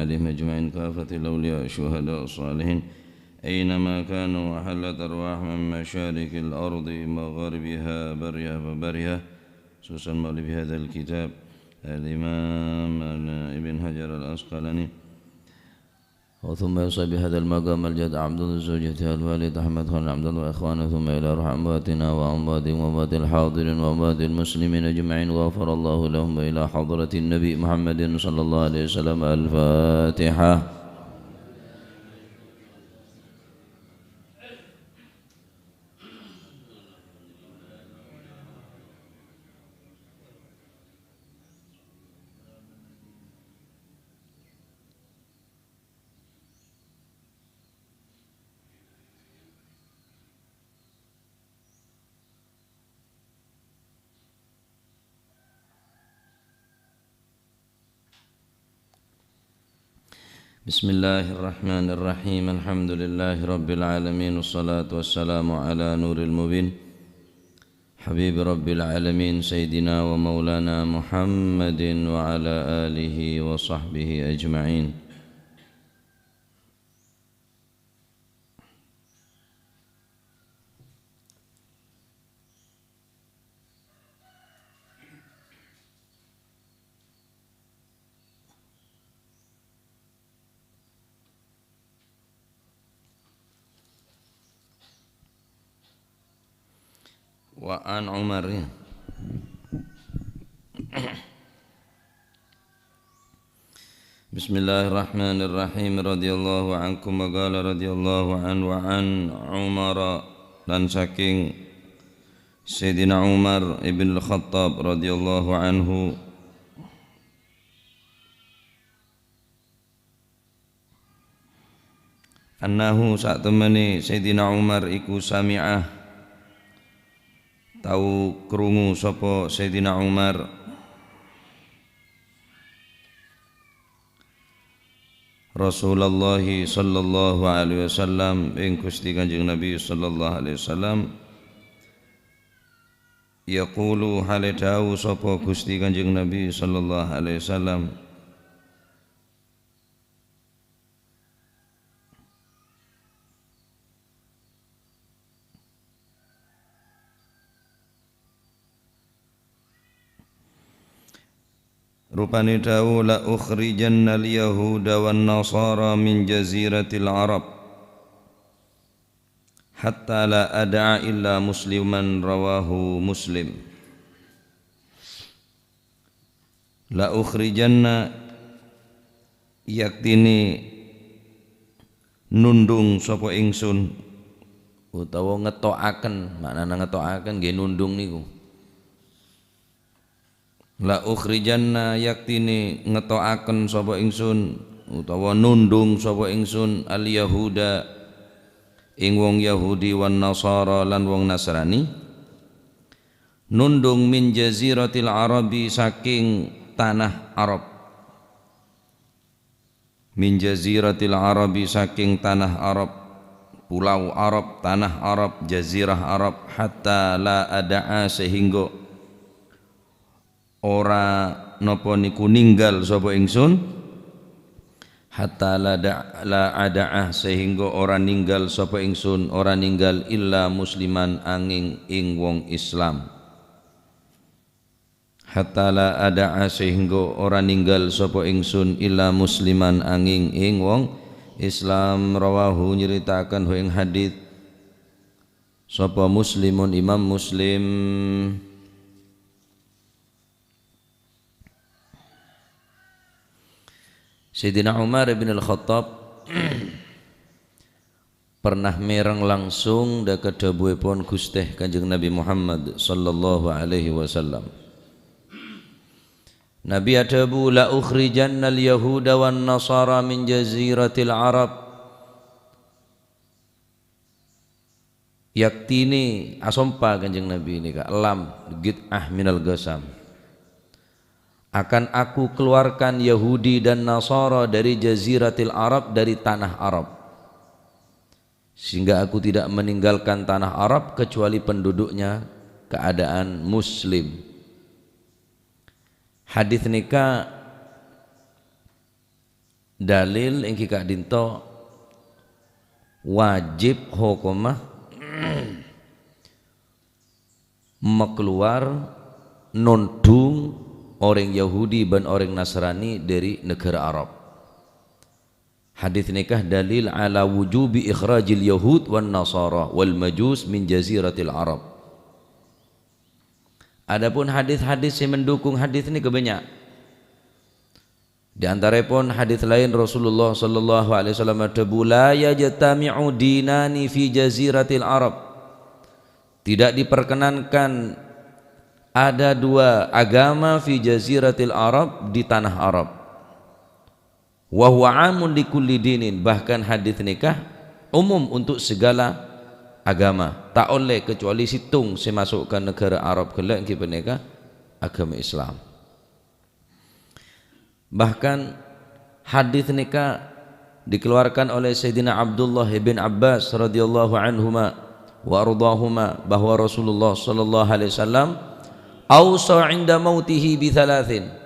عليهم أجمعين كافة الأولياء الشهداء الصالحين أينما كانوا وحلت أرواح من مشارق الأرض مغاربها برها وبرها خصوصا مؤلف هذا الكتاب الإمام ابن حجر العسقلاني وثم يصل بهذا المقام الجد عبد زوجته الوالد أحمد خان عبد الله وإخوانه ثم إلى روح أمواتنا وأمواتهم وأموات الحاضرين وأموات المسلمين أجمعين وغفر الله لهم وإلى حضرة النبي محمد صلى الله عليه وسلم. الفاتحة. بسم الله الرحمن الرحيم. الحمد لله رب العالمين والصلاة والسلام على نور المبين حبيب رب العالمين سيدنا ومولانا محمد وعلى آله وصحبه أجمعين. Wa an Umar ya. Bismillahirrahmanirrahim. Radhiyallahu ankum wa qala radhiyallahu an wa an Umar dan saking Sayyidina Umar ibn al-Khattab radhiyallahu anhu annahu sak temene Sayyidina Umar iku sami'ah tau krungu sapa Sayyidina Umar Rasulullah sallallahu alaihi wasallam ing Gusti Kanjeng Nabi sallallahu alaihi wasallam yaqulu hale dawuh sapa Gusti Kanjeng Nabi sallallahu alaihi wasallam rupani dawu la ukhrijanna al-yahuda wan nasara min jaziratil arab hatta la ad'a illa musliman rawahu Muslim. La ukhrijanna yaktini nundung sapa ingsun utawa ngetokaken, maknane ngetokaken nggih nundung niku. La ukhrijanna yaktini ngetokaken sapa ingsun utawa nundung sapa ingsun al yahuda ing wong Yahudi wan Nasara lan wong Nasrani nundung min jaziratil arabi saking tanah Arab min jaziratil arabi saking tanah Arab pulau Arab tanah Arab jazirah Arab hatta la ada'a sehingga ora napa niku ninggal sapa ingsun hatta la ada'ah sehingga ora ninggal sapa ingsun ora ninggal illa musliman angin ing wong Islam hatta la ada'ah sehingga ora ninggal sapa ingsun illa musliman angin ing wong Islam. Rawahu nyeritakan ing hadits sapa Muslimun Imam Muslim. Sayyidina Umar bin al-Khattab pernah mereng langsung da kedawuhipun Gusti Kanjeng Nabi Muhammad sallallahu alaihi wasallam. Nabi adabu la ukhrijanna al-yahuda wan nasara min jaziratil arab yaktini asompa Kanjeng Nabi ini ka lam git'ah minal gasam akan aku keluarkan Yahudi dan Nasara dari jaziratil Arab, dari tanah Arab, sehingga aku tidak meninggalkan tanah Arab kecuali penduduknya keadaan muslim. Hadis nikah dalil ingki kak dinto wajib hukumah makluar nondung orang Yahudi dan orang Nasrani dari negara Arab. Hadis nikah dalil ala wujubi ikhrajil Yahud wan Nasara wal Majus min jaziratil Arab. Adapun hadis-hadis yang mendukung hadis ini kebanyak. Di antara pun hadis lain Rasulullah sallallahu alaihi wasallam tabu la yajtami'u dinani fi jaziratil Arab. Tidak diperkenankan ada dua agama fi jaziratil Arab di tanah Arab. Wa huwa amun likulli dinin, bahkan hadis nikah umum untuk segala agama. Tak oleh kecuali situng semasukkan negara Arab kelak kita nikah agama Islam. Bahkan hadis nikah dikeluarkan oleh Sayyidina Abdullah bin Abbas radhiyallahu anhuma wa ardahuma bahwa Rasulullah sallallahu alaihi wasallam ausa 'inda mautihi bi thalathin.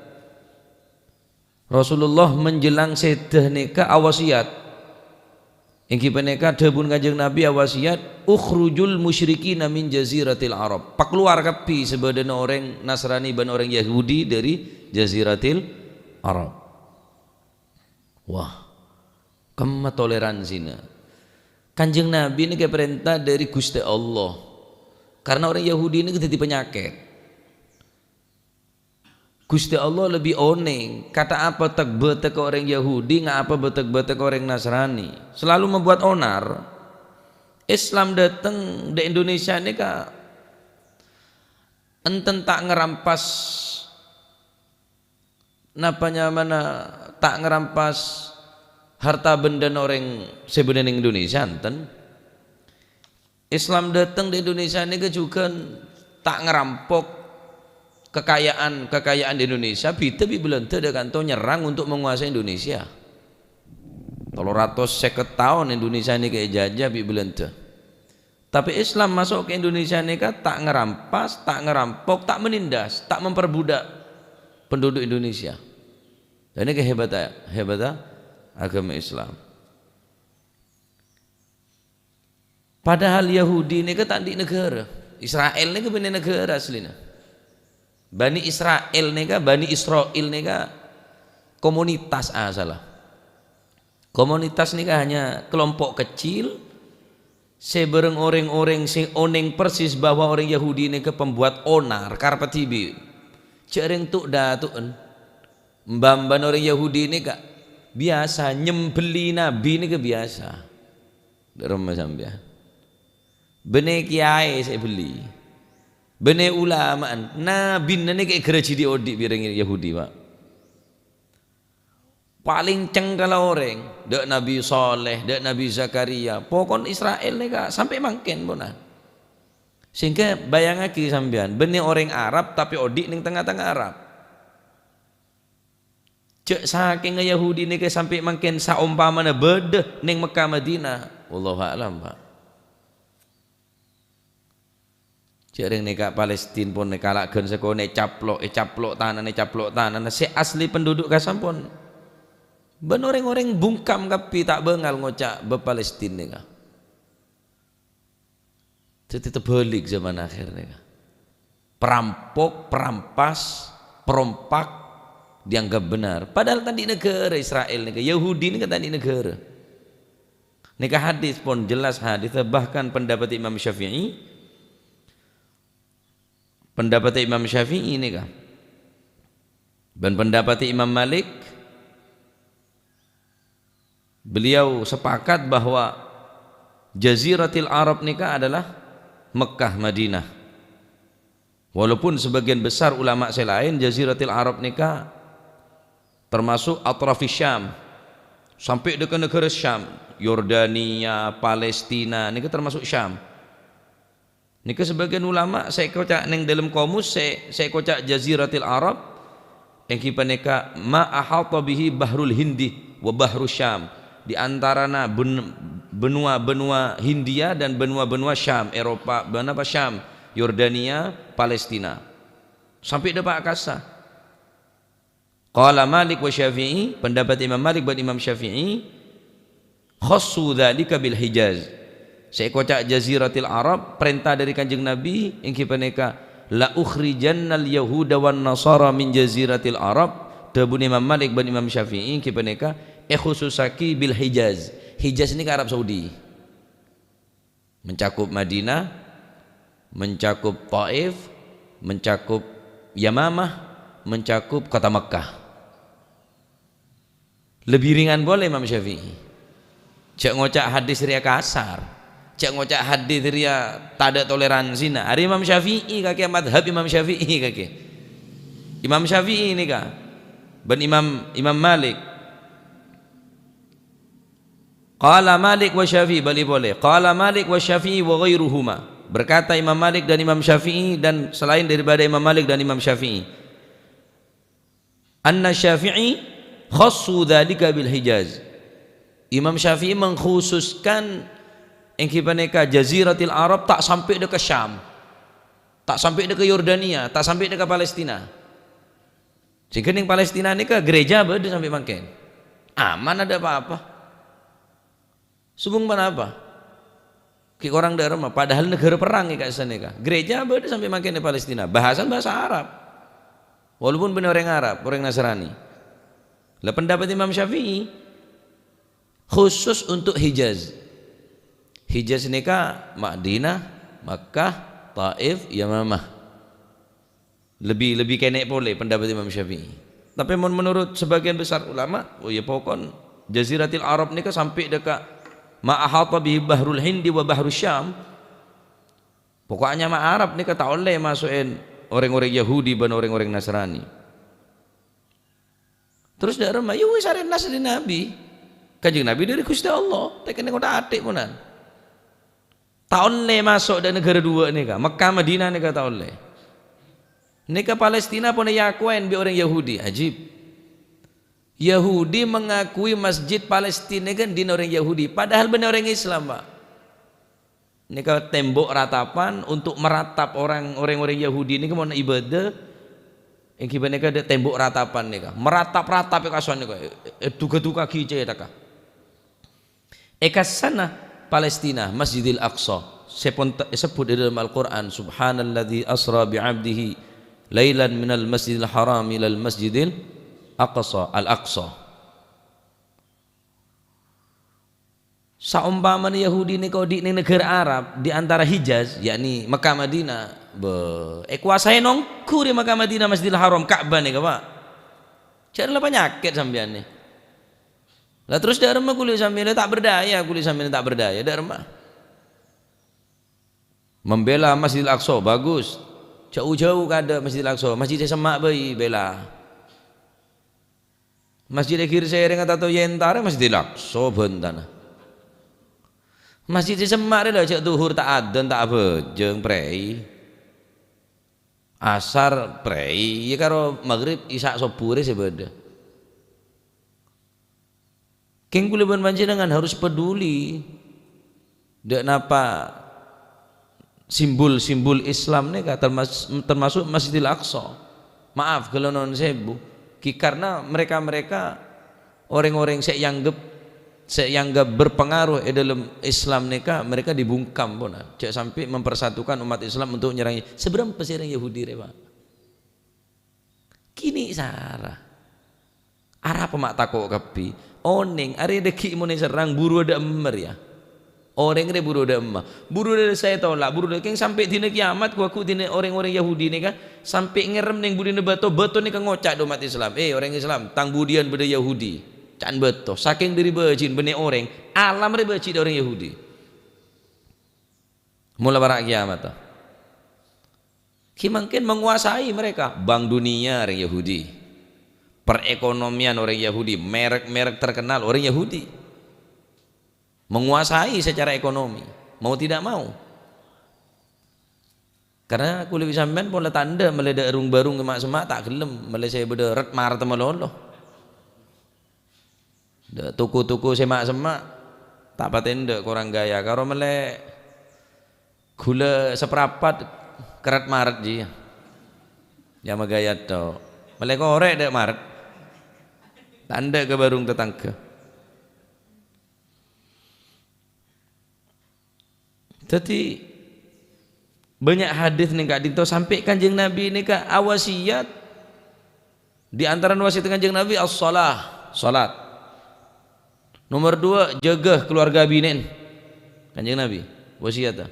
Rasulullah menjelang sedah nikah awasiat. Ingki peneka debun Kanjeng Nabi awasiat ukhrujul musyrikin min jaziratil Arab. Pakluar kapi sebadana orang Nasrani dan orang Yahudi dari jaziratil Arab. Wah, kemah toleransinya. Kanjeng Nabi ini kayak perintah dari Gusti Allah. Karena orang Yahudi ini jadi penyakit. Gusti Allah lebih oneng. Kata apa tak betek ke orang Yahudi, nggak apa betek-betek ke orang Nasrani. Selalu membuat onar. Islam datang di Indonesia ini kak enten tak ngerampas napanya mana tak ngerampas harta benda orang sebenarnya Indonesia enten. Islam datang di Indonesia ini juga tak ngerampok kekayaan di Indonesia. Bita Belanda dia kanto nyerang untuk menguasai Indonesia. 350 tahun Indonesia ini kayak jajah Belanda. Tapi Islam masuk ke Indonesia ini kan tak ngerampas, tak ngerampok, tak menindas, tak memperbudak penduduk Indonesia. Dan ini kehebatan agama Islam. Padahal Yahudi ini kan di negara, Israel ini kan benar negara aslinya. Bani Israel ini kan, Bani Israel ini kan komunitas salah. Komunitas ini kan hanya kelompok kecil. Sebereng orang-orang sing oneng persis bahwa orang Yahudi ini ke pembuat onar karpet tibi. Cereng tuk datun. Mbamban orang Yahudi ini kak biasa nyembeli nabi ini kebiasa. Rumah sampean. Bene kiai saya beli. Bene ulamaan nabi ini kayak gereja di odik bireng Yahudi pak. Paling cengkala orang, dak Nabi Saleh, dak Nabi Zakaria, pokon Israel nih kak sampai mangken bonan. Sehingga bayangake sampean, benih orang Arab tapi odik ning tengah-tengah Arab. Cek saking Yahudi nih ke sampai mangken saumpamana bedeh ning Mekah Madinah. Wallahu a'lam pak. Jareng nih kak Palestina pun nih kalakkan sekone caplok tanah si asli penduduk kasampun. Ben orang-orang bungkam kapi tak bengal ngocak be Palestina nih kak. Jadi terbalik zaman akhir nih kak. Perampok, perampas, perompak dianggap benar. Padahal tadi negara Israel nih kak. Yahudi nih kan tadi negara. Nih hadis pun jelas hadis bahkan pendapat Imam Syafi'i. Pendapat Imam Syafi'i nih kak. Dan pendapat Imam Malik. Beliau sepakat bahwa Jaziratil Arab nikah adalah Mekah Madinah. Walaupun sebagian besar ulama selain Jaziratil Arab nikah termasuk atrafis Syam sampai ke negara Syam, Yordania, Palestina, nikah termasuk Syam. Nikah sebagian ulama saya kocak neng dalam komus saya kocak Jaziratil Arab yang kita nikah ma ahata bihi bahrul Hindi wa bahru Syam. Di antarana benua Hindia dan benua Syam, Eropa, benua Syam, Yordania, Palestina. Sampai depan akasa. Qala Malik wa Syafi'i, pendapat Imam Malik dan Imam Syafi'i, khassu dzalika bil Hijaz. Saya kocak jaziratil Arab, perintah dari Kanjeng Nabi yang kipaneka la ukhrijannal yahuda wan nasara min jaziratil Arab. Tabun Imam Malik dan Imam Syafi'i kipaneka khususaki bil Hijaz. Hijaz ini ke Arab Saudi, mencakup Madinah, mencakup Taif, mencakup Yamamah, mencakup kota Mekah. Lebih ringan boleh Imam Syafi'i. Cak ngocak hadis ria kasar, cak ngocak hadis ria tak ada toleransi. Nah, hari Imam Syafi'i kaki madhab Imam Syafi'i kaki. Imam Syafi'i ini kak, dan Imam Malik. Qala Malik wa Syafi'i, balik boleh. Qala Malik wa Syafi'i wa ghairuhuma. Berkata Imam Malik dan Imam Syafi'i dan selain daripada Imam Malik dan Imam Syafi'i, anna Syafi'i khassu dzalika bil Hijaz. Imam Syafi'i mengkhususkan yang kipaneka jaziratil Arab tak sampai ke Syam, tak sampai ke Yordania, tak sampai ke Palestina. Sehingga yang Palestina ini ke gereja beda sampai makin aman, ada apa-apa. Subung mana apa? Ki orang daerah mah padahal negara perang kayak sana ka. Gereja beda sampai makin di Palestina. Bahasa Arab. Walaupun benar orang Arab, orang Nasrani. Lah pendapat Imam Syafi'i khusus untuk Hijaz. Hijaz ini ka Madinah, Makkah, Taif, Yamamah. Lebih kenek boleh pendapat Imam Syafi'i. Tapi menurut sebagian besar ulama, oh ya pokon Jaziratil Arab ini ka sampai dekat ma'ahata bihi bahrul Hindi wa bahrul Syam. Pokoknya ma Arab ni kata oleh masukin orang-orang Yahudi dan orang-orang Nasrani. Terus darah ma yui sarin nas di Nabi. Kanjeng Nabi dari Gusti Allah. Tekan yang udah atik punan. Tahun le masuk dan negara dua ni ka. Mekah Madinah ni kata oleh. Ni ke Palestina pun yakuen bi orang Yahudi. Ajib. Yahudi mengakui masjid Palestina kan di orang Yahudi, padahal benar orang Islam pak. Ini kalau tembok ratapan untuk meratap orang-orang Yahudi ini kemana ibadah, yang kibannya ada tembok ratapan nih kak, meratap-ratap kasuan nih kak, duga-duga kice tak kak. Sana Palestina Masjidil Aqsa, sebut di dalam Al-Quran, Subhanalladzi asra bi'abdihi lailan minal masjidil haram ilal masjidil Aqsa, Al-Aqsa. Saumpama Yahudi ni kau di negara Arab di antara Hijaz, yakni Mekah Madinah, kuasai nongku di Mekah Madinah Masjidil Haram Ka'bah ni Pak. Carilah penyakit sampean ni. Lah terus dak remah kulit sampean tak berdaya, kulit sampean tak berdaya, dak remah. Membela Masjidil Aqsa bagus. Jauh-jauh kada Masjidil Aqsa, Masjid Semak bayi bela. Masjid akhir saya dengan tato yentare Masjidil Aqsa bentana. Masjid Semak dia cak duhur tak adan tak bejeng prei. Asar prei, ya karo maghrib isya sobure sebeda. King kuliban panjenengan harus peduli. Dak napa simbol-simbol Islam ni termasuk Masjidil Aqsa. Maaf kalau non sebu. Karena mereka orang-orang yang berpengaruh dalam Islam mereka dibungkam pun, cek sampai mempersatukan umat Islam untuk menyerang. Seberapa besar Yahudi Pak? Kini sarah arah pemak takok kapi oning are deki mun serang buru ada emmer ya. Orang ini buru ada emah, buru ada saya tolak, buru ada keng sampai dina kiamat aku dina orang-orang Yahudi ni kan sampai ngerem neng budi beto ni kan ngocak do umat Islam. Orang Islam tang budian beda Yahudi, can beto saking dari bejin bene orang alam re beci orang Yahudi. Mula barak kiamat tu. Kimangkin menguasai mereka bank dunia orang Yahudi, perekonomian orang Yahudi, merek-merek terkenal orang Yahudi. Menguasai secara ekonomi, mau tidak mau. Karena kulit sampean pola tanda meleda erung barung kemak semak tak gelem, mele saya beda ret mar temelolo. Da tuku-tuku semak semak tak patende kurang gaya karo mele gula seperapat kerat maret ji. Ya magaya to. Mele korek dek maret. tanda ke barung tetangga. Jadi banyak hadis nih kak dinto sampai kanjeng Nabi ini kak awasiat di antara wasiat kanjeng Nabi salat. Nomor 2 jaga keluarga binen kanjeng Nabi wasiat.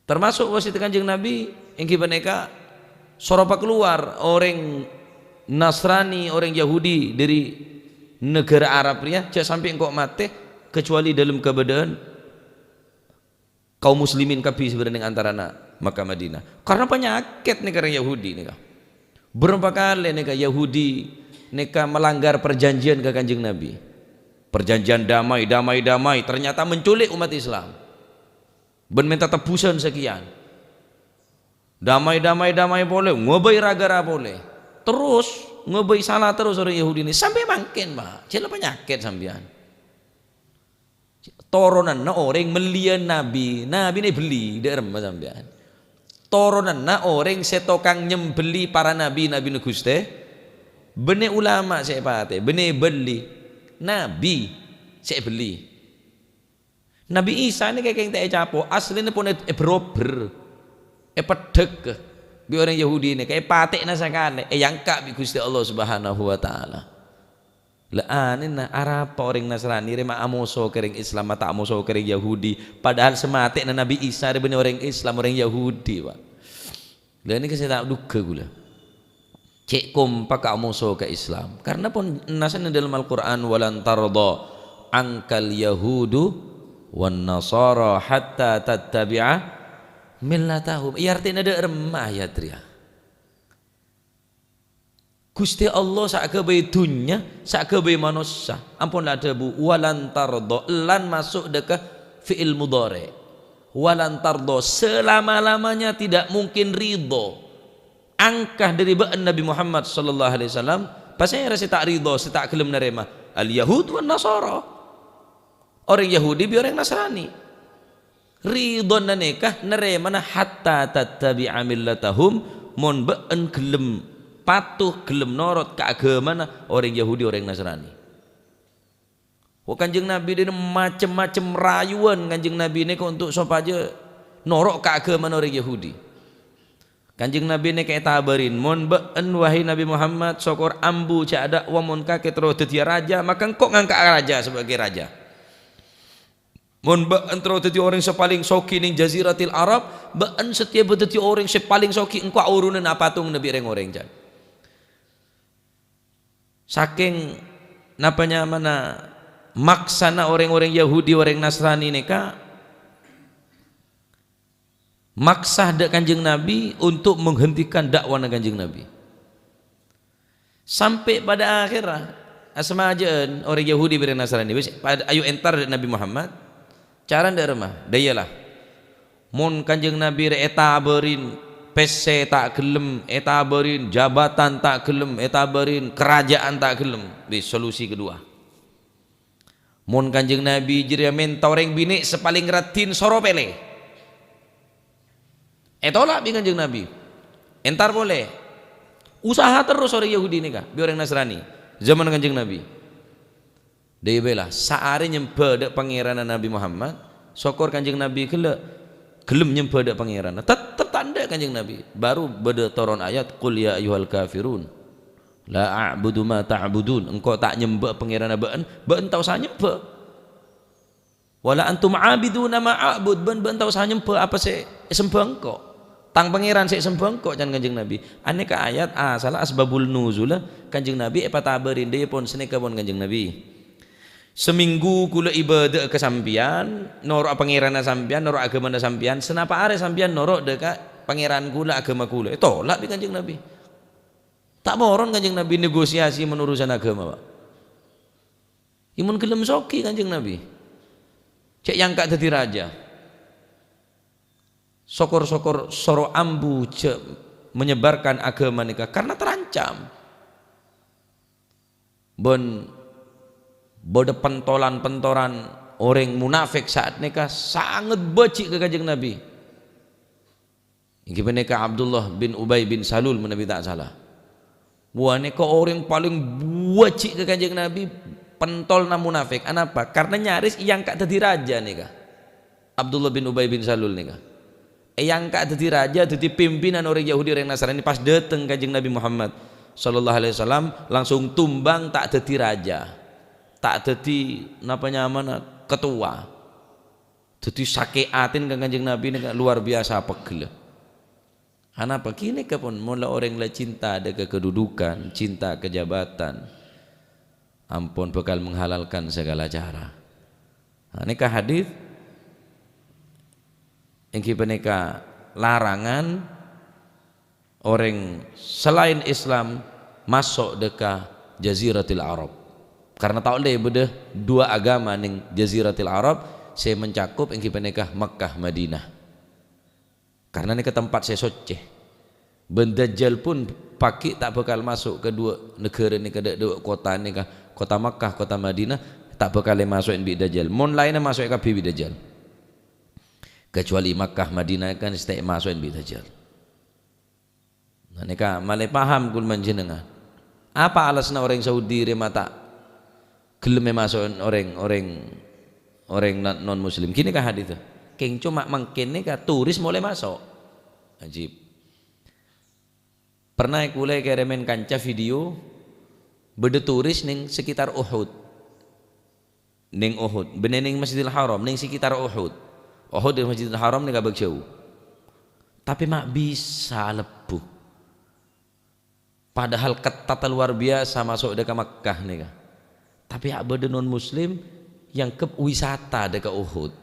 Termasuk wasiat kanjeng Nabi yang kibaneka soropa keluar orang Nasrani orang Yahudi dari negara Arab ya cak sampai engkau mati kecuali dalam keadaan kaum muslimin kapi sebenarnya antara Makkah Madinah karena penyakit negara Yahudi nih berapa kali nih Yahudi nih melanggar perjanjian ke kanjeng Nabi, perjanjian damai ternyata menculik umat Islam ben minta tebusan sekian damai boleh ngobai ragara boleh terus ngobai salah terus orang Yahudi ini sampai makin pak cila penyakit sampean toronan na orang melian nabi ini beli derma sampean toronan na orang setokang nyembeli para nabi nu Guste bene ulama saya pate bene beli nabi saya beli Nabi Isa ini kayak yang tak capo aslinya pun berober pedek bi orang Yahudi ini kayak patek nasakane yang kak bi Gusti Allah Subhanahu wa taala. Laanin na arapa orang Nasrani rema amoso kering Islam mata amoso kering Yahudi padahal semate na Nabi Isa bener orang Islam orang Yahudi pak. Lah ini saya tak duga gula. Cek kompak amoso ke Islam karena pun nasan dalam Al-Qur'an walan tarda angkal yahudu wan nasara hatta tattabi'a millatahum. Iya artinya ada remah ya tria. Gusti Allah sak kebae dunya sak kebae manusia ampunlah debu walan tardo lan masuk dekat fi'il mudhari walan tardo selama-lamanya tidak mungkin ridho angkah dari ba'an Nabi Muhammad sallallahu alaihi wasallam pasanya rasa tak ridho setak gelem nerima al yahud wan nasara orang Yahudi bi orang Nasrani ridho nikah nerima hatta tattabi'a millatahum mon ba'an gelem patuh gelem norot ke agama orang Yahudi orang Nasrani. Kanjeng Nabi ini macam-macam rayuan kanjeng Nabi ini untuk sopaja norok ke agama orang Yahudi. Kanjeng Nabi ini kayak tabarin mon ba'en wahai Nabi Muhammad sokor ambu cak ada wamun kakek terus jadi raja maka kok ngangkat raja sebagai raja. Mon ba'en terus jadi orang sepaling soki ning jaziratil Arab ba'en setiap jadi orang sepaling soki engkau urunan apa tung Nabi orang jan. Saking napanya mana maksana orang-orang Yahudi orang Nasrani neka maksa dak kanjeng Nabi untuk menghentikan dakwah kanjeng Nabi sampai pada akhirnya asma ajaan orang Yahudi orang Nasrani pada ayu entar Nabi Muhammad cara ndak remah dayalah mun kanjeng Nabi eta berin PC tak gelem etaberin jabatan tak gelem etaberin kerajaan tak gelem di solusi kedua mun kanjeng Nabi jadi mentoreng bini sepaling ratin soropele tolak bi kanjeng Nabi entar boleh usaha terus orang Yahudi ini kah bi orang Nasrani zaman kanjeng Nabi dia bela saari nyembah dek pangeran Nabi Muhammad sokor kanjeng Nabi gelem nyembah dek pangeran tetap tanda kanjeng Nabi baru beda turun ayat qul ya ayyuhal kafirun la a'budu ma ta'budun engkau tak nyembah pangeran ba'en tau sah nyembah wala antum a'biduna ma a'bud ben tau sah nyembah apa sih sembah engkau tang pangeran sih sembah engkau can kanjeng Nabi aneka ayat salah asbabul nuzul kanjeng Nabi tabarin dia pun seneka pun kanjeng Nabi seminggu kula ibadah ke sampian norok pangeran sampian norok agama sampian senapa are sampian norok dekat pangeran kula agama kula tolak bi kanjeng Nabi tak moron kanjeng Nabi negosiasi menurusan agama pak imun gelem soki kanjeng Nabi cek yang kak dadi raja sokor-sokor soro ambu cek menyebarkan agama nikah karena terancam bodoh pentolan-pentoran orang munafik saat nikah sangat becik ke kanjeng Nabi. Ini nikah Abdullah bin Ubay bin Salul menabi tak salah. Wah nikah orang paling wajib ke Kanjeng Nabi pentol na munafik. Kenapa? Karena nyaris yang kak jadi raja nih kak. Abdullah bin Ubay bin Salul nih kak. Yang kak jadi raja, jadi pimpinan orang Yahudi orang Nasrani pas dateng Kanjeng Nabi Muhammad sallallahu alaihi wasallam langsung tumbang tak jadi raja. Tak jadi napa nyaman ketua. Jadi sakeatin ke Kanjeng Nabi nih kak luar biasa pegel. Kenapa? Kini kapun mula orang la cinta ada kedudukan, cinta kejabatan. Ampun bakal menghalalkan segala cara. Nah, nikah hadis yang kita nikah larangan orang selain Islam masuk deka Jaziratul Arab. Karena tahu deh beda dua agama ning Jaziratul Arab saya mencakup yang kita nikah Makkah Madinah. Karena ini ke tempat saya soceh. Bendajjal pun pakai tak bakal masuk ke dua negara ni, ke dua kota ni, kota Makkah, kota Madinah, tak bakal masuk bi Dajjal. Mon lainnya masuk ke bi Dajjal. Kecuali Makkah Madinah kan setiap masuk bi Dajjal. Nah ni kan malai paham kul menjenengan. Apa alasna orang Saudi remata gelem masuk orang non muslim. Kini kah hadis tu? Keng cuma mungkin ni kah turis mulai masuk. Ajib. Pernah kulai kirimin kanca video beda turis ning sekitar Uhud. Ning Uhud, benening Masjidil Haram ning sekitar Uhud. Uhud dan Masjidil Haram ni gak jauh. Tapi mak bisa lepuh. Padahal ketat luar biasa masuk dekat Makkah nih kah. Tapi ada non muslim yang ke wisata dekat Uhud.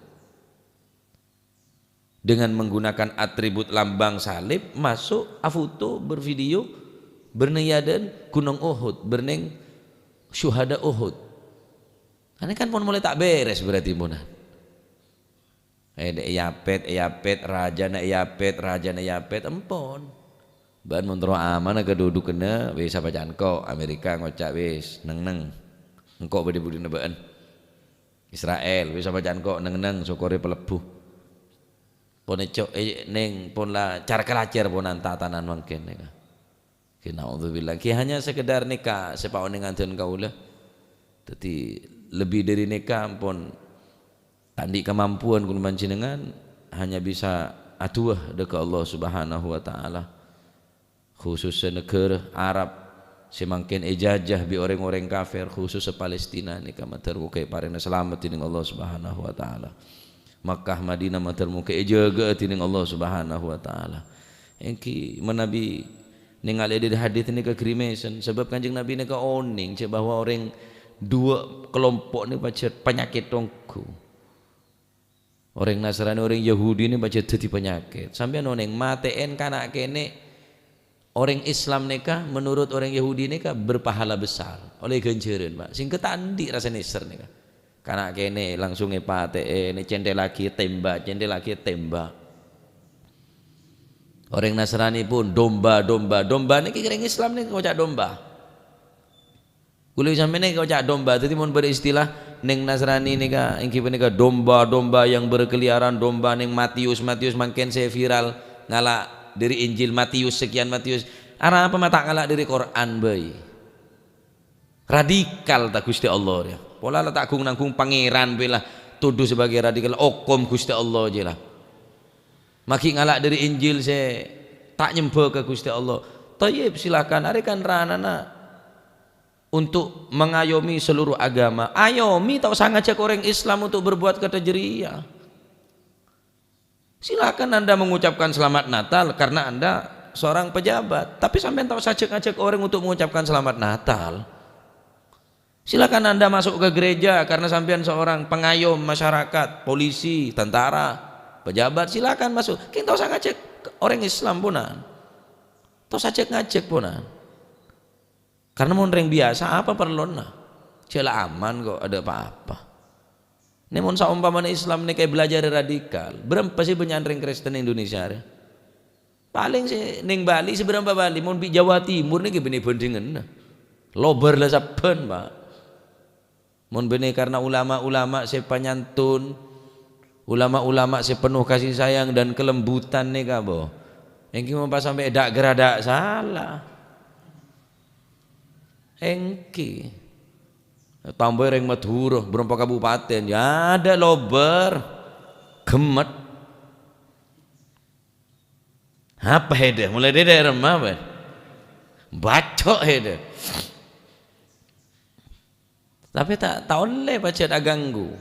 Dengan menggunakan atribut lambang salib masuk afoto bervideo berniadan Gunung Uhud berneng syuhada Uhud. Ini kan pun mulai tak beres berarti munan. Yapet raja na yapet empon. Ban montro aman keduduk kena wis apa janko Amerika ngocak wis neng engko bedi-budi nebaan. Israel wis apa janko neng sokore pelebuh. Pone cok neng pon la cara kelajar ponan tatanan mungkin nika. Kena auzubillah ki hanya sekedar nikah sepak ning nganten kaula. Dadi lebih dari nikah pun tandi kemampuan kun panjenengan hanya bisa atuh dekat Allah Subhanahu wa taala. Khususnya negara Arab semakin ijajah bi orang-orang kafir khusus Palestina nikah mater kay parena selamat dening Allah Subhanahu wa taala. Makkah Madinah mater muka jaga tining Allah Subhanahu wa taala. Engki menabi ningali di hadis ini ke krimesan sebab Kanjeng Nabi ni ke oning cak bahwa orang dua kelompok ni baca penyakit tongku. Orang Nasrani orang Yahudi ni baca dadi penyakit. Sampeyan oning mateen kana kene orang Islam nikah menurut orang Yahudi nikah berpahala besar oleh ganjaran Pak. Sing ketandi rasane ser nikah. Karena kene langsung epate ini cendel lagi tembak. Orang Nasrani pun domba ni kira Islam ni kocak domba. Kuliah sampai ni kocak domba. Jadi mau beristilah neng Nasrani ni ka, ingki ni ka domba yang berkeliaran, domba neng Matius makin saya viral ngalak dari Injil Matius sekian Matius. Arah apa mata ngalak dari Quran bayi. Radikal tak Gusti Allah ya. Pola lah tak nanggung pangeran bela tuduh sebagai radikal okom Gusti Allah je lah. Maki ngalak dari Injil saya tak nyembah ke Gusti Allah. Tayyib silakan arikan ranana untuk mengayomi seluruh agama. Ayomi tak usah ngajak orang Islam untuk berbuat kata jeria. Silakan Anda mengucapkan selamat Natal karena Anda seorang pejabat. Tapi sampai tak usah ngajak orang untuk mengucapkan selamat Natal. Silakan Anda masuk ke gereja karena sampean seorang pengayom masyarakat, polisi, tentara, pejabat, silakan masuk. Kita usah ngajak orang Islam punan. Tos ngajak punan. Karena mau orang biasa apa perlona? Cela aman kok ada apa-apa. Namun saumpamanya Islam ini kayak belajar radikal. Berapa sih penyandring Kristen Indonesia? Paling sih ning Bali seberapa Bali? Mau di Jawa Timur nih gini bandingan. Lober lah saben Pak. Mun bene karena ulama-ulama sepanyantun, ulama-ulama sepenuh kasih sayang dan kelembutan nih kabo. Yang kita pas sampai dak geradak salah. Engki tambah ring Madura berapa kabupaten ya ada lober gemet apa hede mulai dari remah ben bacok hede tapi tak oleh baca tak ganggu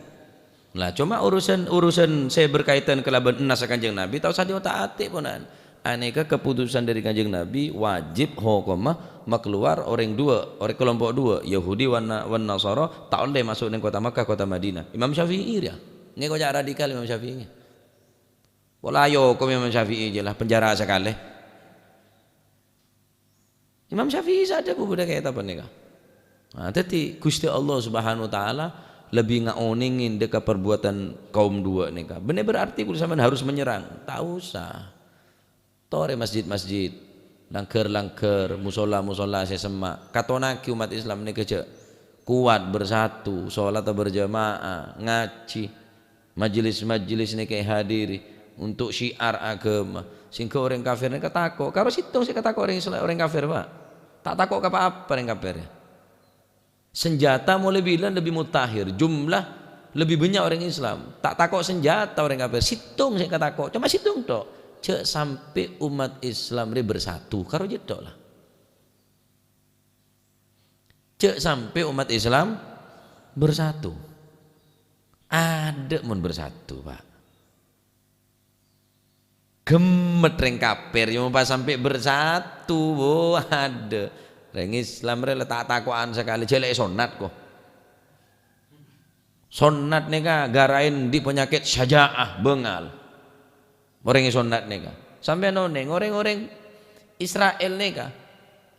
lah cuma urusan saya berkaitan kelaban enas Kanjeng Nabi tahu sadio tak atik ponan aneka keputusan dari Kanjeng Nabi wajib hukumah keluar orang kelompok dua Yahudi wan Nasara tak oleh masuk di kota Makkah kota Madinah Imam Syafi'i dia ini kok radikal Imam Syafi'i pola ayo kok Imam Syafi'i je lah penjara sekali Imam Syafi'i saja budak kayak apa nih nah, tapi Gusti Allah Subhanahu wa taala lebih ngaoningin dekat perbuatan kaum dua nih benar berarti kudu sampean harus menyerang tak usah tore masjid-masjid langker musola saya semak katonaki umat Islam ini kerja kuat bersatu sholat berjamaah ngaji majelis ini kayak hadiri untuk syiar agama sehingga orang kafir ini ketakut kalau situng saya ketakut orang kafir pak tak takut apa orang kafir senjata mulai bilang lebih mutakhir jumlah lebih banyak orang Islam tak takut senjata orang kafir situng saya ketakut cuma situng tok cek sampai umat Islam ini bersatu karo jedok lah cek sampai umat Islam bersatu ada mun bersatu pak gemet reng kafir yang pas sampai bersatu ada reng Islam rela tak takuan sekali jelek sonat kok sonat nih garain di penyakit syajaah bengal orang yang sunat neka sampai noneng orang Israel neka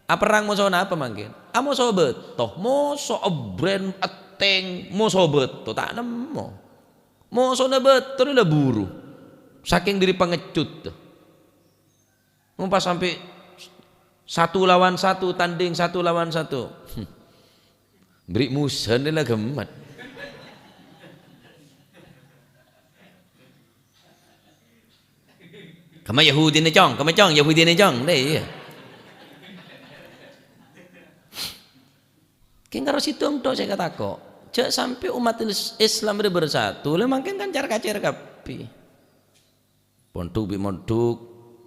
apa perang mau apa mungkin mau sobat toh mau sobren ateng mau sobat toh tak nemu mau sobat toh udah buru saking diri pengecut mau pas sampai 1 lawan 1 tanding 1 lawan 1 beri musan dia lah gemat Kama Yahudi ni cong, Yahudi ni cong, deh. Keng karo situng tok saya kata kok. Cek sampai umat Islam bersatu, le mangken kan kacer kapi. Ponduk bi monduk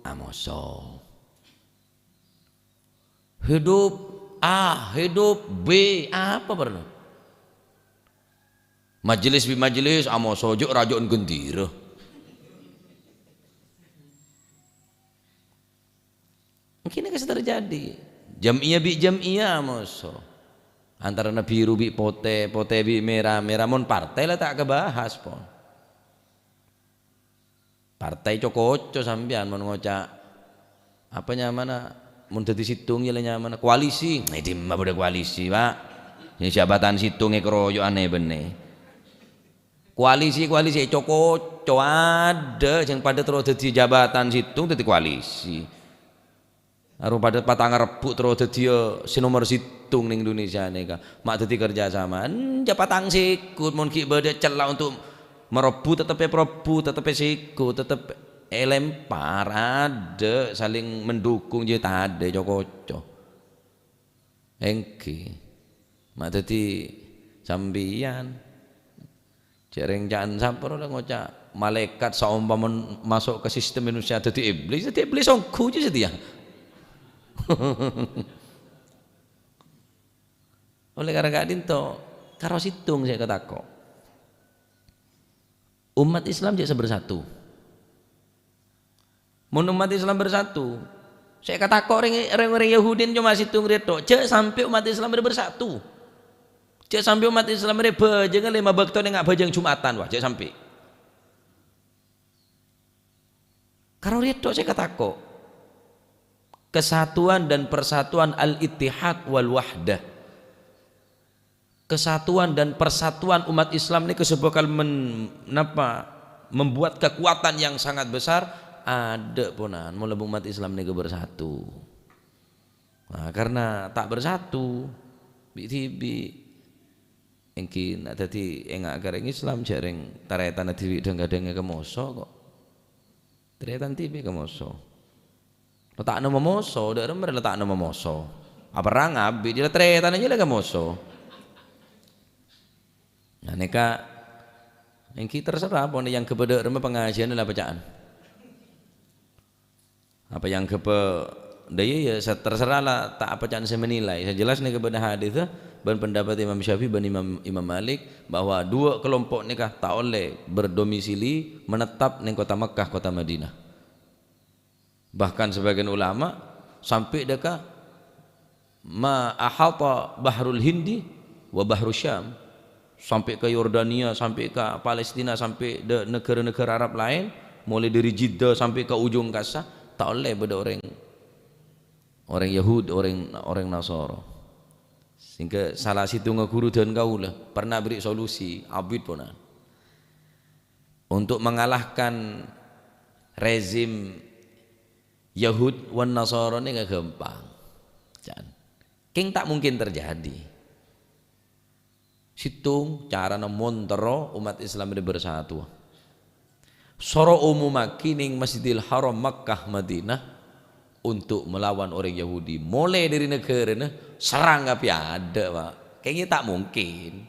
amoso. Hidup A, hidup B, apa perlu? Majelis bi majelis amoso juk rajon gendira. Mungkin ini terjadi jamiyah bi jamiyah moso antara biru bi pote bi merah mon partai lah tak kebahas pon partai cokoco sampean mon ngocak apa nyamana mun dadi situng ya nyamana koalisi nah di mah bude koalisi pak ini jabatan situnge keroyoane bene koalisi cokoco ada yang pada terus dadi jabatan situng dadi koalisi aru pada patang rebut terus dadi sinomor situng ning Indonesia nika mak dadi kerja sama patang sikut mun ki bade celah untuk merebut tetep sikut tetep lempar ada saling mendukung je tak ada cokoco engki mak dadi sambian jereng jangan sampur ora ngocak malaikat saumpama masuk ke sistem Indonesia dadi iblis songku je setia oleh karena kadin to karo situng saya kata kok umat Islam jadi bersatu mun umat Islam bersatu saya kata kok orang Yahudin cuma situng reto cek sampai umat Islam bersatu cek sampai umat Islam bejeng 5 bakto nggak bejeng Jumatan wah cek sampai karo reto saya kata kok kesatuan dan persatuan al-ittihad wal wahdah kesatuan dan persatuan umat Islam ini bakal membuat kekuatan yang sangat besar ada ponan mulai umat Islam ini bersatu nah, karena tak bersatu bi engki nak dadi engak gareng Islam jareng taretan dewi deng-denge kemoso kok taretan tibi kemoso letak nama moso, daerah mereka letak nama moso. Apa rang abid dia tretan aja lah kamoso. Nah neka yang kita terserah pun yang kepada rumah pengajian adalah bacaan. Apa yang daya ya terserah lah tak apa jangan saya menilai. Saya jelas nih kepada hadis dan pendapat Imam Syafi'i dan Imam Malik bahwa dua kelompok nikah tak oleh berdomisili menetap di kota Mekah, kota Madinah. Bahkan sebagian ulama sampai dekat ma ahata bahrul Hindi wa bahrul Syam, sampai ke Yordania, sampai ke Palestina, sampai ke negara-negara Arab lain, mulai dari Jeddah sampai ke ujung Gaza, tak oleh pada orang Yahud, orang Nasara. Sehingga salah situ ngeguru dan kaulah pernah beri solusi abid pun untuk mengalahkan rezim Yahud wan Nasara ini gak gampang. King tak mungkin terjadi. Situng cara montero umat Islam ini bersatu. Soro umumaki ning Masjidil Haram Makkah Madinah untuk melawan orang Yahudi. Mulai dari negara ini serang apa ada pak. Kayaknya tak mungkin.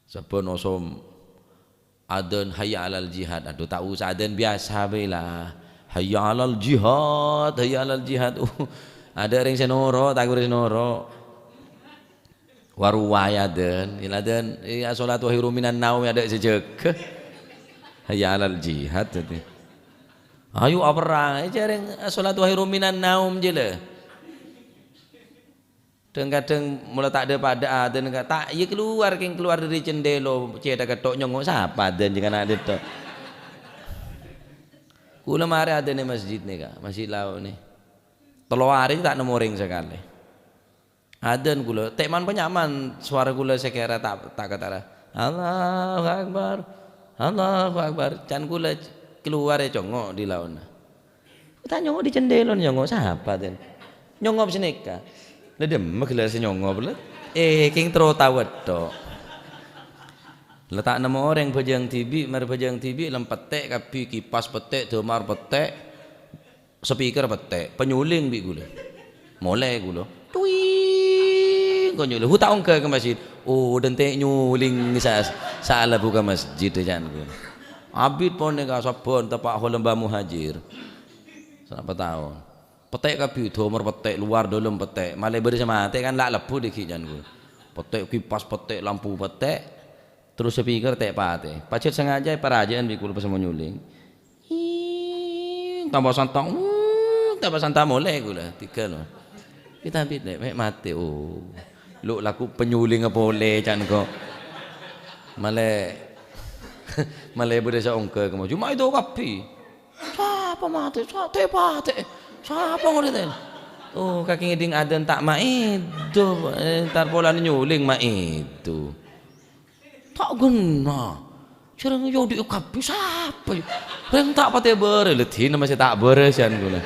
Sebab nosom adzan hayya alal jihad. Aduh tak usah adzan biasa bela. Hayya alal jihad, hayya alal jihad. Ada orang senoro, tak ada senoro. Waruwaya dan iladan ya salat wa hiru minan naum ada sejek. Hayya alal jihad tadi. Ayo apa jarang salat wa hiru minan naum je lah. Kadang mula tak ada pada adzan tak ya keluar dari cendelo ceda ketok nyongok siapa adzan jangan ada tok. Kula mari adzan masjid ni ka, masjid lau ni. 3 hari tak nemu ring sekali. Adzan kula tekman penyaman suara kula sekira tak kata Allahu Akbar. Allahu Akbar. Can kula keluar congok di launa. Tak nyongok di cendelo nyongok siapa adzan. Nyongok seneka. Ledem gelas nyongok pula. King tro tawet tok. Letak nama orang pejang TV, mari pejang TV lem petek kapi kipas petek, demar petek, speaker petek, penyuling bi gula. Mulai gula. Tuing kau nyuling. Hu tahu ke masjid. Oh dentek nyuling salah buka masjid jangan gula. Abid pon nega sabon tepak lembah muhajir. Siapa tahu. Petek kapi domar petek luar dalam petek. Malai bersama mati kan lak lepu dikit jangan gula. Petek kipas petek lampu petek. Terus speaker tek pate. Pacet sengaja parajaan bikul pas menyuling. Tambah santang mulai gula tiga loh. Kita ambil deh, mati oh. Lu laku penyuling apa boleh can kok. Malai berdesa ongke kamu. Cuma itu kapi. Siapa mati? Siapa pate? Siapa nguritin? Oh kaki ngeding adan tak ma itu. Ntar pola nyuling ma itu. Tak guna. Cerang yo diukapi siapa? Reng tak pate bere letin masih tak bere sian guna.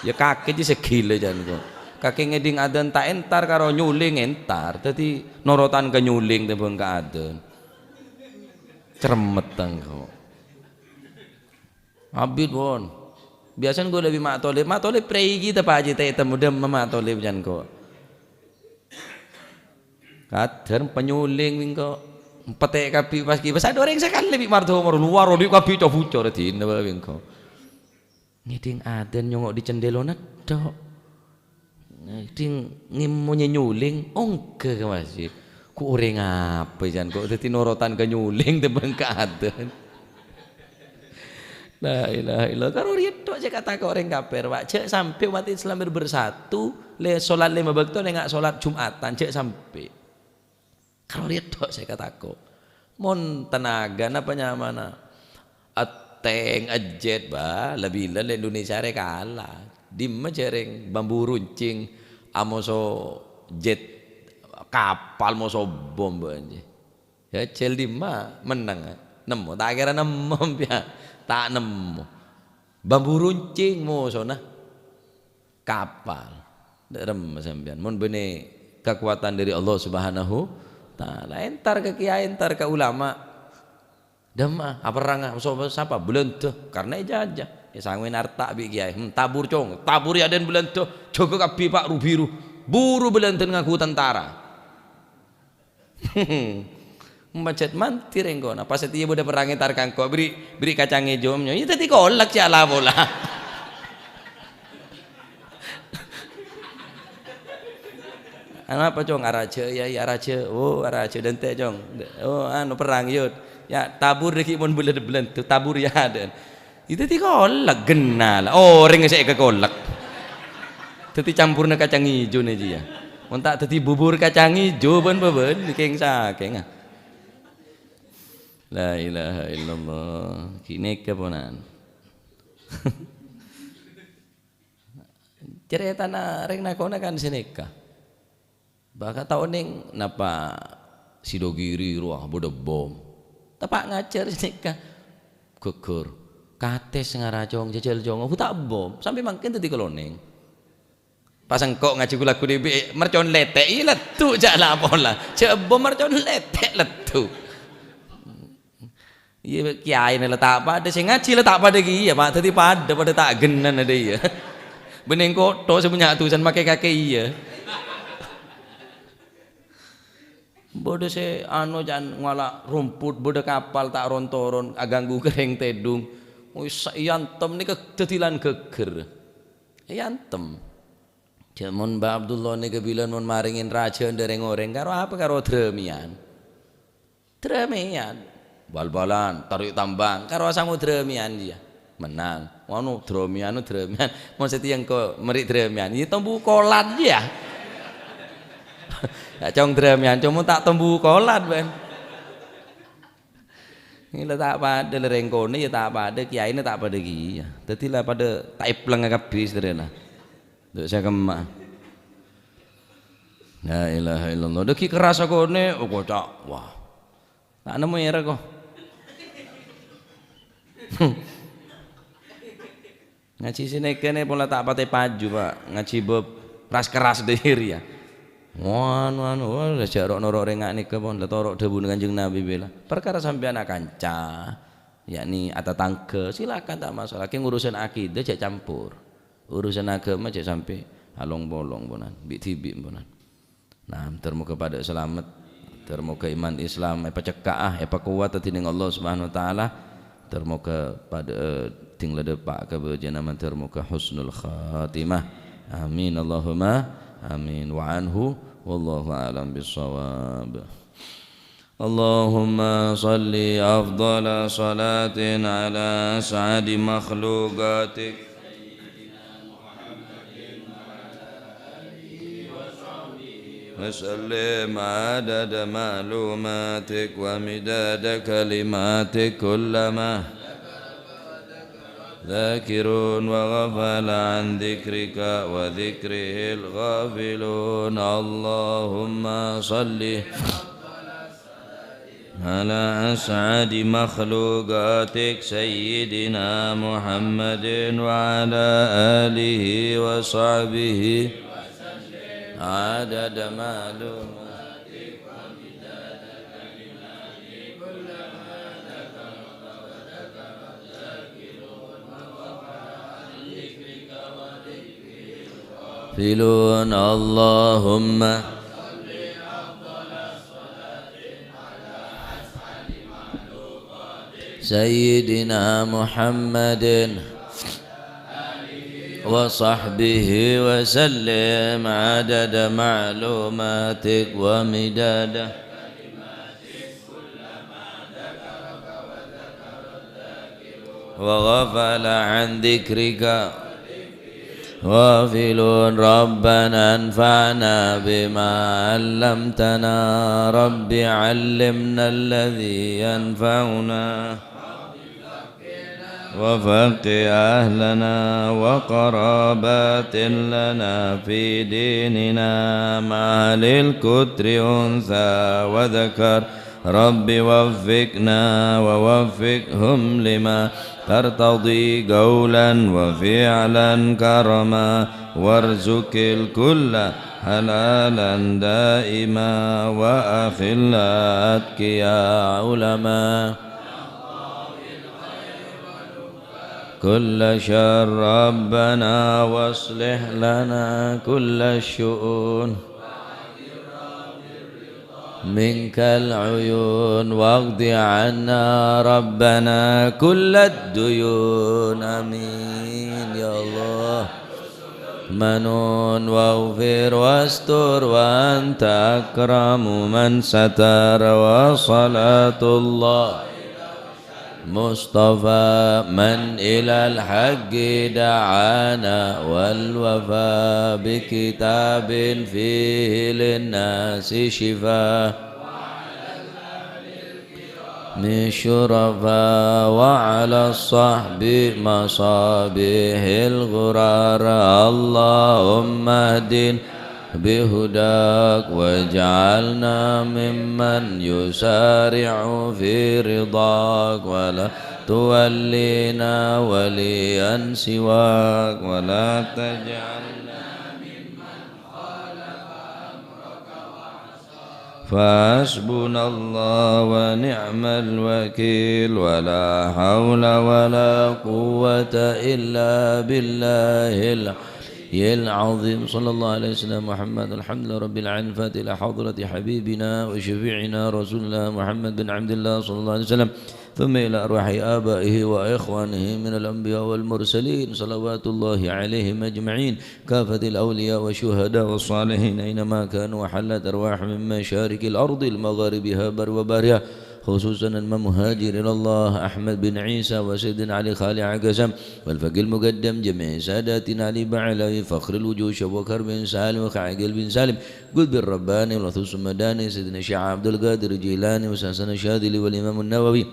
Ya kaki di sekile jan kok. Kaki ngeding adan tak entar karo nyuling entar. Dadi norotan ke nyuling tebon ka adan. Cermeteng kok. Abid won. Biasanya gue lebih mak tolib prei kita pak aja temu dem mak tolib jan kok. Kadang penyuling kok. Petek kapi pas kipas ada orang sekali lebih marto luar di kapi coba bocor di nawa bengko ngiding adan nyongok di cendelona dok ngiding ngimunye nyuling ongke ke masjid ku orang apa jan kok dadi norotan ke nyuling tebeng ke adan la ilaha illallah karo rido aja kata ke orang kafir pak cek sampai umat Islam bersatu le salat 5 waktu le enggak salat Jumatan cek sampai. Kalau lihat dok saya kataku, mon tenaga apa nyamana, ateng ajet bah lebih le Indonesia kalah, dimma cereng bambu runcing, amoso jet kapal moso bom aja, ya cel dimma menang, nemu tak kira nemu ya tak nemu, bambu runcing moso nah kapal, derem sampean, mon bene kekuatan dari Allah Subhanahu Ta'ala entar ke kiai entar ke ulama demah apa rangah siapa belum tuh karena ijazah Ya sangwen artak bi kiai. Tabur cong, tabur ya den belento, jogo kabeh Pak Rubiru. Buru belenten ngaku tentara. Macet mantir engko. Nah pas dia udah perang tar kangko beri kacang hijaunya. Ya tadi kolak ya lah bola. Apa cong arace ya arace. Oh arace dan teh cong. Oh anu perang yud. Ya tabur deki mun bulan tu tabur ya dan. Itu ti kolak genal. Oh ring saya ke kolak. Teti campurna kacang hijau nih dia. Mun tak teti bubur kacang hijau ben keng saking. La ilaha illallah. Kini keponan. Cerita na ring nakona kan seneka. Baka taon ning napa sidogiri ruah bodo bom. Tapak ngacer seneka. Geger. Kates ngaracong jajal jong aku tak bom sampai makin tadi keloneng. Pasang kok ngaji lagu DB mercon letek iya letu jak lah pola. Cek bom mercon letek letu. Iya kiai ni letak pada saya ngaji letak pada iya Pak tadi pada tak genan ada iya. Bening koto sebanyak tulisan pakai kaki iya. Bodoh se anu jangan ngala rumput bodoh kapal tak rontoron aganggu kering tedung. Wis yantem nika dadilan geger. Yantem. Jamun Mbak Abdullah nika bilan mun maringin raja ndereng oreng karo apa karo dremian. Dremian. Bal-balan tarik tambang karo sangu dremian dia. Menang. Anu dremian mun setiang ko merik dremian. Iki tembu kolat ya. Ya cong dremian cuma tak tembu kolat ben. Ini tak pada lerengkone ya tak pada kiai ini tak pada kia. Jadi lah pada taip peleng kabis terena. Duk saya kemak. La ilaha illallah. Deki keras aku ne, oh kocak. Wah. Tak nemu era kok. Ngaji sini kene pola tak pakai paju Pak. Ngaji beb ras keras diri ya. Wan wah jarok norok rengak nih kebon letorok debu Kanjeng Nabi bela. Perkara sampai anak kanca, yakni ata tangke silakan tak masalah. Ki urusan akidah cek campur. Urusan agama cek sampai halong bolong bonan, bit bonan. Nah, termoga pada selamat, termoga iman Islam apa cekah apa kuat tining Allah Subhanahu wa taala. Termoga pada tinggal depak kebenaran termoga husnul khatimah. Amin Allahumma amin wa anhu wallahu a'lam bissawab. Allahumma salli afdala salatin ala as'adi makhluqatik وسلم عدد معلوماتك ومداد كلماتك كلما ذاكرون وغفل عن ذكرك وذكره الغافلون اللهم صل على أسعد مخلوقاتك سيدنا محمد وعلى آله وصحبه عدد معلوماتك ومداد كلماتك كلما ذكرك وذكر الذاكرون وغفل عن ذكرك وذكره الغافلون اللهم صل أفضل الصلاة على أسعد مخلوقاتك سيدنا محمد وصحبه وسلم عدد معلوماتك ومداد كلماتك كلما ذكرك وذكر الذاكرون وغفل عن ذكرك غافلون ربنا انفعنا بما علمتنا رب علمنا الذي ينفعنا وفقه أهلنا وقرابات لنا في ديننا مع للكتر أنثى وذكر رب وفقنا ووفقهم لما ترتضي قولا وفعلا كرما وارزق الكل حلالا دائما وأخلاك يا علماء كل شر ربنا واصلح لنا كل الشؤون منك العيون واقض عنا ربنا كل الديون آمين يا الله منون واغفر واستر وأنت أكرم من ستر وصلاة الله مصطفى من إلى الحق دعانا والوفاء بكتاب فيه للناس شفاء من الشرفاء وعلى الصحب مصابيح الغرار اللهم اهدنا بهداك واجعلنا ممن يسارع في رضاك ولا تولينا وليا سواك ولا تجعلنا ممن خالف أمرك وعصاك فحسبنا الله ونعم الوكيل ولا حول ولا قوة إلا بالله العظيم صلى الله عليه وسلم محمد الحمد لله رب العالمين فاتح إلى حضرة حبيبنا وشفيعنا رسول الله محمد بن عبد الله صلى الله عليه وسلم ثم إلى أرواح آبائه وإخوانه من الأنبياء والمرسلين صلوات الله عليهم أجمعين كافة الأولياء والشهداء والصالحين أينما كانوا وحلت أرواح من مشارق الأرض المغاربها بر وبارها خصوصا المهاجر إلى الله أحمد بن عيسى وسيدنا علي خالي عقسم والفقيه المقدم جميع ساداتنا علي بعلوي فخر الوجوش وبكر بن سالم وخعقل بن سالم قلب الرباني والثوس المداني سيدنا الشيخ عبد القادر الجيلاني وساسن الشاذلي والإمام النووي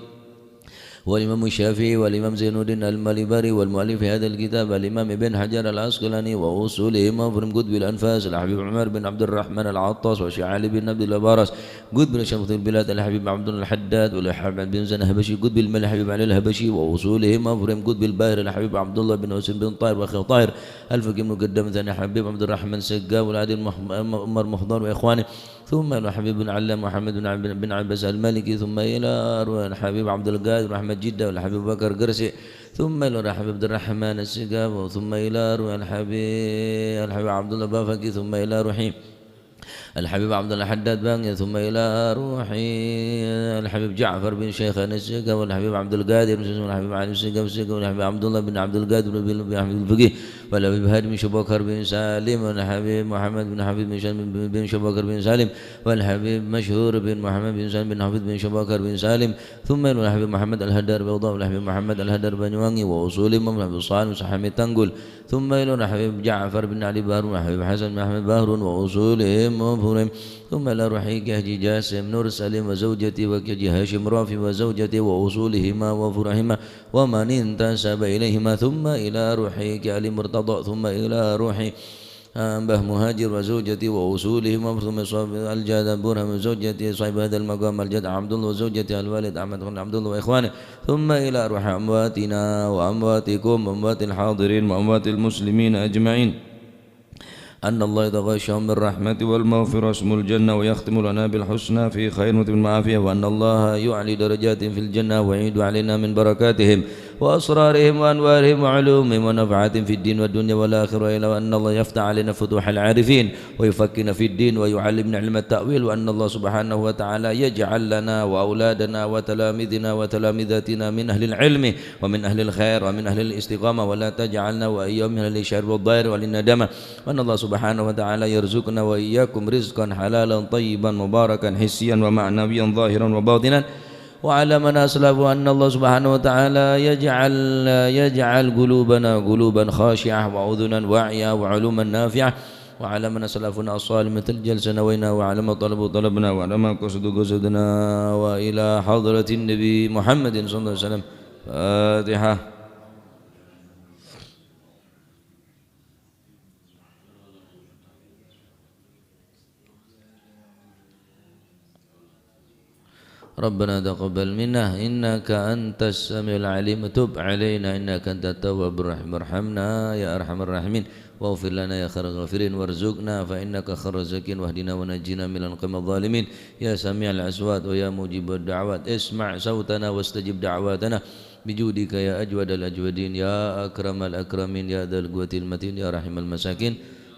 والإمام الشافعي والإمام زين الدين المالباري والمؤلف هذا الكتاب الإمام ابن حجر العسقلاني وأصولهم وفرم قطب الأنفاس الحبيب عمر بن عبد الرحمن العطاس وشيخ علي بن عبد البارس قطب شمس البلاد الحبيب عبد الحداد والحبيب بن زين الهبشي قطب الملك الحبيب علي الهبشي وأصولهم وفرم قطب الباهر الحبيب عبد الله بن حسين بن طاهر وأخي طاهر الفقيه المقدم ثاني حبيب عبد الرحمن سقا والعادل عمر مخضر وإخوانه ثم إلى حبيب بن علام محمد بن عباس المالكي ثم إلى الحبيب عبد القادر أحمد جدة والحبيب بكر قرسي ثم إلى الحبيب عبد الرحمن السقاف ثم إلى الحبيب عبد الله بافكي ثم إلى روحي الحبيب عبد الله حداد بانيا ثم إلى روحي الحبيب جعفر بن شيخان السقا والحبيب عبد القادر والحبيب علي السقا والحبيب عبد الله بن عبد القادر بن أحمد الفقيه والحبيب هادي بن شبكر بن سالم والحبيب محمد بن حبيب بن شبكر بن سالم والحبيب مشهور بن محمد بن سالم بن حفيظ بن شبكر بن سالم ثم إلى الحبيب محمد الهدر بوضاء والحبيب محمد الهدر بن واني وأصول محمد صالح وسحمي تنقل ثم إلى الحبيب جعفر بن علي بهر والحبيب حسن بن أحمد بهر وأصولهم وفرهم ثم إلى روحي كهجي جاسم نور سليم وزوجتي وكهجي هاشم رافي وزوجتي وأصولهما وفرهما ومن انتسب إليهما ثم إلى روحي كعلي مرتضى ثم إلى روحي به مهاجر وزوجتي وأصولهم ثم صاحب الجاد برهم وزوجتي صاحب هذا المقام الجد عبد الله وزوجتي الوالد أحمد بن عبد الله وإخوانه ثم إلى روح أمواتنا وأمواتكم وأموات الحاضرين وأموات المسلمين أجمعين أن الله يتغشهم بالرحمة والمغفرة اسم الجنة ويختم لنا بالحسنى في خير والعافية وأن الله يعلي درجات في الجنة ويعيد علينا من بركاتهم وأسرارهم وأنوارهم وعلومهم ونفعات في الدين والدنيا والآخرة إلى أن الله يفتح علينا فتوح العارفين ويفكنا في الدين ويعلمنا علم التأويل وأن الله سبحانه وتعالى يجعل لنا وأولادنا وتلاميذنا وتلامذاتنا من أهل العلم ومن أهل الخير ومن أهل الاستقامة ولا تجعلنا وإياهم من أهل الشر والضير والندامة وأن الله سبحانه وتعالى يرزقنا وإياكم رزقا حلالا طيبا مباركا حسيا ومعنويا ظاهرا وباطنا وعلى من أسلفوا أن الله سبحانه وتعالى يجعل قلوبا خاشعة وأذنا واعية وعلوما نافعة وعلى من أسلفنا الصالح مثل جلسة نوينا وعلى ما طلبنا وعلى ما قصدنا وإلى حضرة النبي محمد صلى الله عليه وسلم فاتحة. ربنا تقبل منا إنك أنت السميع العليم تب علينا إنك أنت التواب الرحيم ارحمنا يا أرحم الراحمين واغفر لنا يا خير الغافرين وارزقنا فإنك خير الرازقين واهدنا ونجنا من القوم الظالمين يا سميع الأصوات ويا مجيب الدعوات اسمع صوتنا واستجب دعواتنا بجودك يا أجود الأجودين يا أكرم الأكرمين يا ذا القوة المتين يا رحم المساكين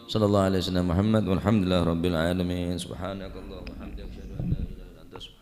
صلى الله عليه وسلم محمد والحمد لله رب العالمين سبحانك اللهم وبحمدك